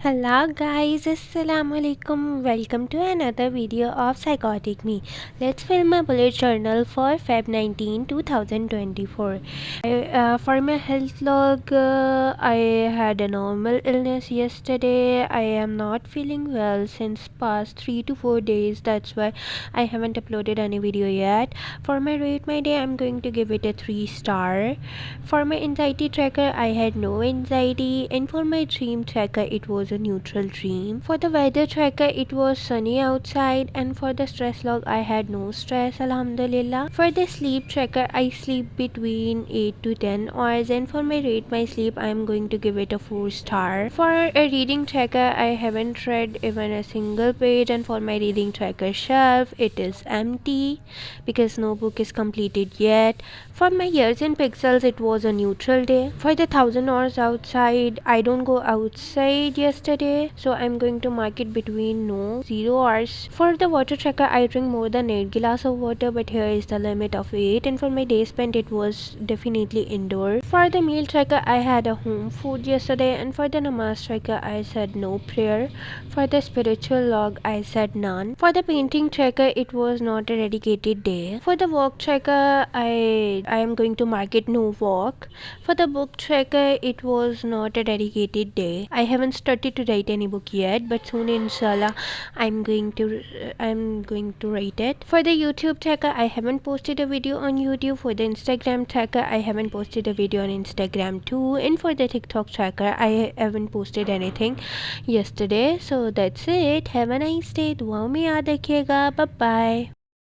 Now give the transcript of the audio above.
Hello guys, Assalamualaikum. Welcome to another video of Psychotic Me. Let's film a bullet journal for Feb 19, 2024. For my health log, I had a normal illness yesterday. I am not feeling well since past 3 to 4 days. That's why I haven't uploaded any video yet. For my rate my day, I'm going to give it a 3 star. For my anxiety tracker, I had no anxiety, and for my dream tracker, it was a neutral dream. For the weather tracker, it was sunny outside, and for the stress log, I had no stress, alhamdulillah. For the sleep tracker, I sleep between 8 to 10 hours, and for my rate my sleep, I am going to give it a 4 star. For a reading tracker, I haven't read even a single page, and for my reading tracker shelf, it is empty because no book is completed yet. For my years in pixels, it was a neutral day. For the 1000 hours outside, I don't go outside yesterday, so I'm going to mark it between no 0 hours. For the water tracker, I drink more than 8 glass of water, but here is the limit of 8, and for my day spent, it was definitely indoor. For the meal tracker, I had a home food yesterday, and for the namaz tracker, I said no prayer. For the spiritual log, I said none. For the painting tracker, it was not a dedicated day. For the walk tracker, I am going to mark it no walk. For the book tracker, it was not a dedicated day. I haven't started to write any book yet, but soon inshallah I'm going to write it. For the YouTube tracker, I haven't posted a video on YouTube. For the Instagram tracker, I haven't posted a video on Instagram too. And for the TikTok tracker, I haven't posted anything yesterday. So that's it. Have a nice day. दुआओं में याद रखिएगा. Bye bye.